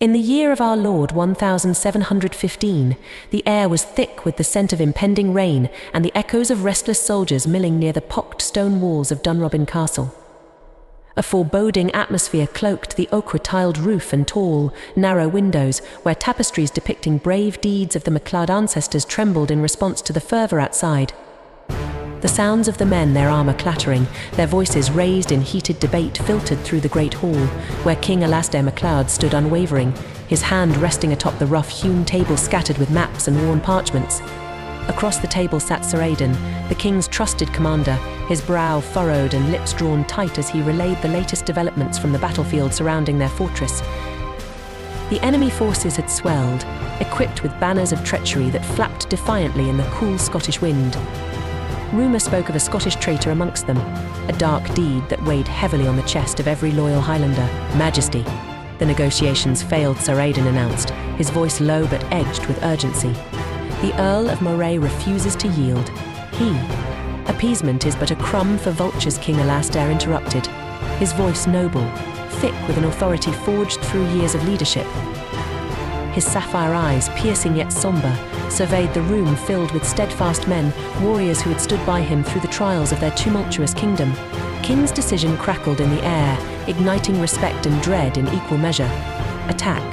In the year of our Lord 1715, the air was thick with the scent of impending rain and the echoes of restless soldiers milling near the pocked stone walls of Dunrobin Castle. A foreboding atmosphere cloaked the ochre-tiled roof and tall, narrow windows, where tapestries depicting brave deeds of the MacLeod ancestors trembled in response to the fervour outside. The sounds of the men, their armour clattering, their voices raised in heated debate, filtered through the great hall, where King Alastair MacLeod stood unwavering, his hand resting atop the rough-hewn table scattered with maps and worn parchments. Across the table sat Sir Aidan, the king's trusted commander, his brow furrowed and lips drawn tight as he relayed the latest developments from the battlefield surrounding their fortress. The enemy forces had swelled, equipped with banners of treachery that flapped defiantly in the cool Scottish wind. Rumour spoke of a Scottish traitor amongst them, a dark deed that weighed heavily on the chest of every loyal Highlander. Majesty. The negotiations failed, Sir Aidan announced, his voice low but edged with urgency. The Earl of Moray refuses to yield. Appeasement is but a crumb for vultures, King Alastair interrupted, his voice noble, thick with an authority forged through years of leadership. His sapphire eyes, piercing yet sombre, surveyed the room filled with steadfast men, warriors who had stood by him through the trials of their tumultuous kingdom. King's decision crackled in the air, igniting respect and dread in equal measure. Attack.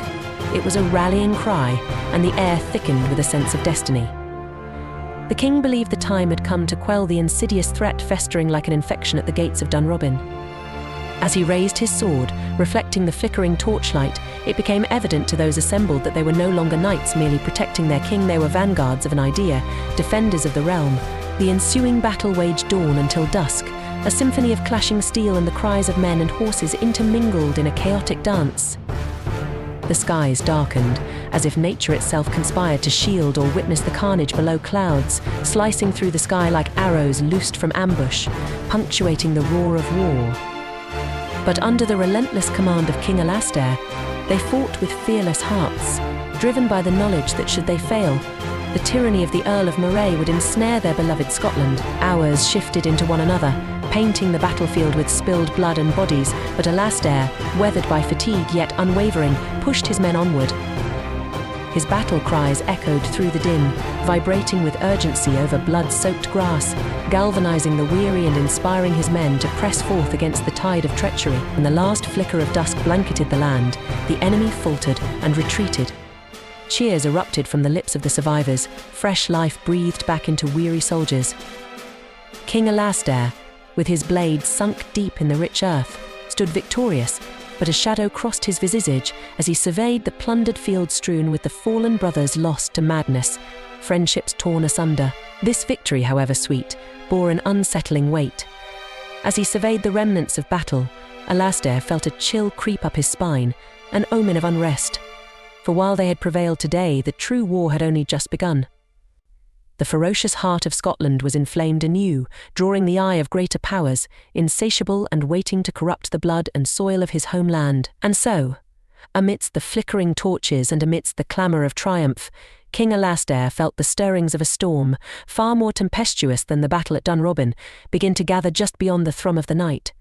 It was a rallying cry, and the air thickened with a sense of destiny. The king believed the time had come to quell the insidious threat festering like an infection at the gates of Dunrobin. As he raised his sword, reflecting the flickering torchlight, it became evident to those assembled that they were no longer knights merely protecting their king, they were vanguards of an idea, defenders of the realm. The ensuing battle waged dawn until dusk, a symphony of clashing steel and the cries of men and horses intermingled in a chaotic dance. The skies darkened, as if nature itself conspired to shield or witness the carnage below. Clouds, slicing through the sky like arrows loosed from ambush, punctuating the roar of war. But under the relentless command of King Alastair, they fought with fearless hearts, driven by the knowledge that should they fail, the tyranny of the Earl of Moray would ensnare their beloved Scotland. Hours shifted into one another, painting the battlefield with spilled blood and bodies, but Alastair, weathered by fatigue yet unwavering, pushed his men onward. His battle cries echoed through the din, vibrating with urgency over blood-soaked grass, galvanizing the weary and inspiring his men to press forth against the tide of treachery. When the last flicker of dusk blanketed the land, the enemy faltered and retreated. Cheers erupted from the lips of the survivors, fresh life breathed back into weary soldiers. King Alastair, with his blade sunk deep in the rich earth, stood victorious, but a shadow crossed his visage as he surveyed the plundered field strewn with the fallen brothers lost to madness, friendships torn asunder. This victory, however sweet, bore an unsettling weight. As he surveyed the remnants of battle, Alastair felt a chill creep up his spine, an omen of unrest. For while they had prevailed today, the true war had only just begun. The ferocious heart of Scotland was inflamed anew, drawing the eye of greater powers, insatiable and waiting to corrupt the blood and soil of his homeland. And so, amidst the flickering torches and amidst the clamour of triumph, King Alastair felt the stirrings of a storm, far more tempestuous than the battle at Dunrobin, begin to gather just beyond the thrum of the night.